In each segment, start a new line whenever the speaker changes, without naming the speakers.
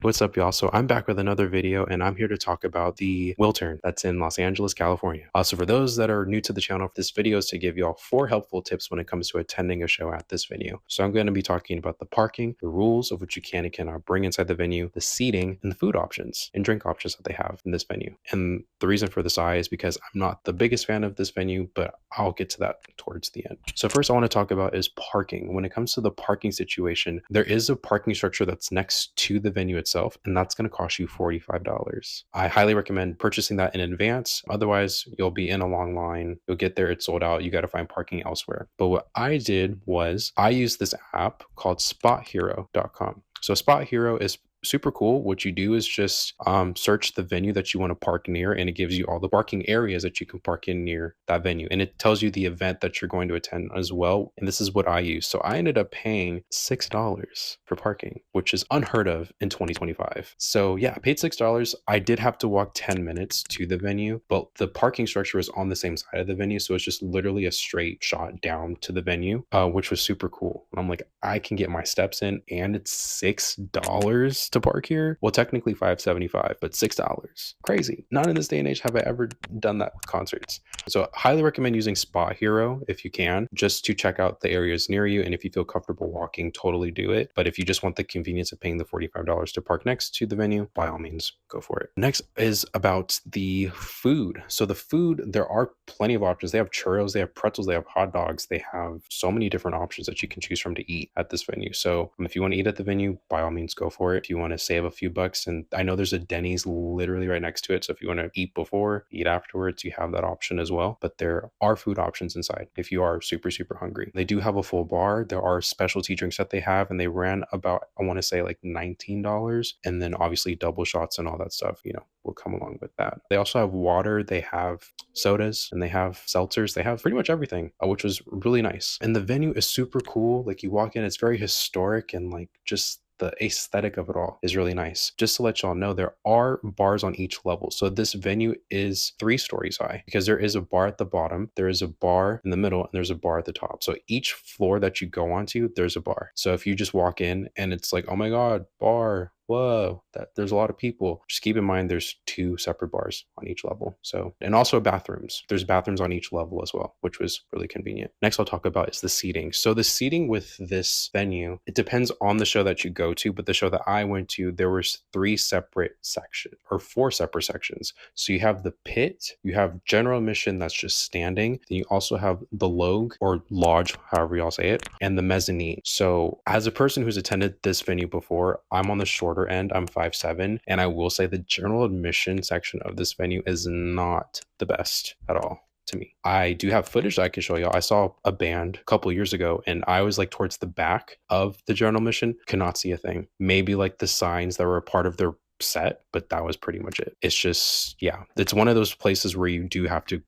What's up, y'all? So I'm back with another video, and I'm here to talk about the Wiltern that's in Los Angeles, California. So for those that are new to the channel, this video is to give y'all 4 helpful tips when it comes to attending a show at this venue. So I'm going to be talking about the parking, the rules of what you can and cannot bring inside the venue, the seating, and the food options and drink options that they have in this venue. And the reason for this is because I'm not the biggest fan of this venue, but I'll get to that towards the end. So first I want to talk about is parking. When it comes to the parking situation, there is a parking structure that's next to the venue itself, and that's going to cost you $45. I highly recommend purchasing that in advance. Otherwise, you'll be in a long line. You'll get there, it's sold out. You got to find parking elsewhere. But what I did was I used this app called spothero.com. So Spot Hero is super cool. What you do is just search the venue that you want to park near, and it gives you all the parking areas that you can park in near that venue, and it tells you the event that you're going to attend as well. And this is what I use. So I ended up paying $6 for parking, which is unheard of in 2025. So yeah, I paid $6. I did have to walk 10 minutes to the venue, but the parking structure is on the same side of the venue, so it's just literally a straight shot down to the venue, which was super cool. And I'm like, I can get my steps in, and it's $6 to park here. Well, technically $5.75, but $6. Crazy. Not in this day and age have I ever done that with concerts. So I highly recommend using Spot Hero if you can, just to check out the areas near you. And if you feel comfortable walking, totally do it. But if you just want the convenience of paying the $45 to park next to the venue, by all means, go for it. Next is about the food. So the food, there are plenty of options. They have churros, they have pretzels, they have hot dogs. They have so many different options that you can choose from to eat at this venue. So if you want to eat at the venue, by all means, go for it. If you want to save a few bucks, and I know there's a Denny's literally right next to it, so if you want to eat before, eat afterwards, you have that option as well. But there are food options inside if you are super hungry. They do have a full bar. There are specialty drinks that they have, and they ran about, I want to say, like $19, and then obviously double shots and all that stuff, will come along with that. They also have water, they have sodas, and they have seltzers. They have pretty much everything, which was really nice. And the venue is super cool. Like, you walk in, it's very historic, and like just the aesthetic of it all is really nice. Just to let y'all know, there are bars on each level. So this venue is 3 stories high, because there is a bar at the bottom, there is a bar in the middle, and there's a bar at the top. So each floor that you go onto, there's a bar. So if you just walk in and it's like, oh my God, bar, whoa, there's a lot of people, just keep in mind there's 2 separate bars on each level. So, and also bathrooms. There's bathrooms on each level as well, which was really convenient. Next I'll talk about is the seating. So the seating with this venue, it depends on the show that you go to, but the show that I went to, there was 3 separate sections, or 4 separate sections. So you have the pit, you have general admission that's just standing, then you also have the loge or lodge, however y'all say it, and the mezzanine. So as a person who's attended this venue before, I'm on the shorter end. I'm 5'7", and I will say the general admission section of this venue is not the best at all to me. I do have footage that I can show y'all. I saw a band a couple years ago, and I was like towards the back of the general admission, could not see a thing. Maybe like the signs that were a part of their set, but that was pretty much it. It's just, yeah, it's one of those places where you do have to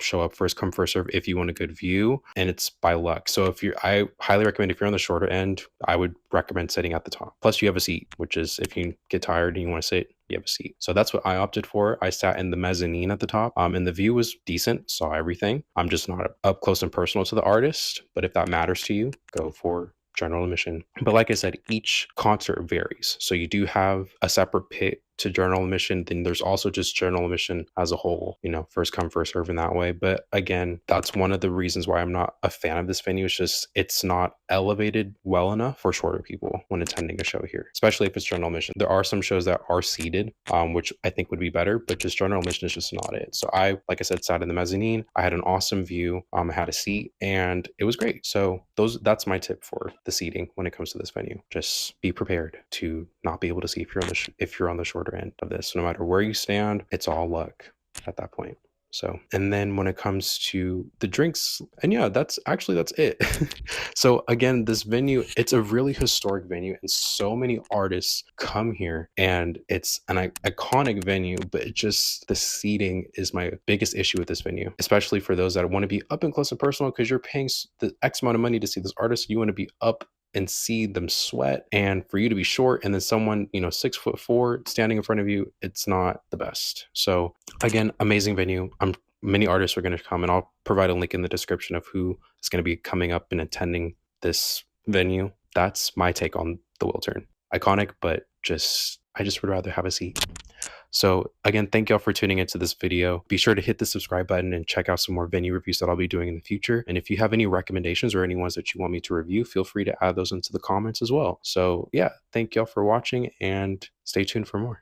show up first come first serve if you want a good view, and it's by luck. So I highly recommend, if you're on the shorter end, I would recommend sitting at the top. Plus you have a seat, which is if you get tired and you want to sit, you have a seat. So that's what I opted for. I sat in the mezzanine at the top, and the view was decent, saw everything. I'm just not up close and personal to the artist, but if that matters to you, go for general admission. But like I said, each concert varies. So you do have a separate pit to general admission, then there's also just general admission as a whole, first come first serve in that way. But again, that's one of the reasons why I'm not a fan of this venue. It's just, it's not elevated well enough for shorter people when attending a show here, especially if it's general admission. There are some shows that are seated, which I think would be better, but just general admission is just not it. So like I said, sat in the mezzanine. I had an awesome view. I had a seat, and it was great. So that's my tip for the seating when it comes to this venue. Just be prepared to not be able to see if you're on the shorter end of this. No matter where you stand, it's all luck at that point. So, and then when it comes to the drinks, and yeah, that's it. So again, this venue, it's a really historic venue, and so many artists come here, and it's an iconic venue, but the seating is my biggest issue with this venue, especially for those that want to be up and close and personal, because you're paying the X amount of money to see this artist. You want to be up and see them sweat, and for you to be short and then someone 6'4" standing in front of you, it's not the best. So again, amazing venue. Many artists are going to come, and I'll provide a link in the description of who is going to be coming up and attending this venue. That's my take on the Wiltern. Iconic, but just I just would rather have a seat. So again, thank y'all for tuning into this video. Be sure to hit the subscribe button and check out some more venue reviews that I'll be doing in the future. And if you have any recommendations or any ones that you want me to review, feel free to add those into the comments as well. So yeah, thank y'all for watching and stay tuned for more.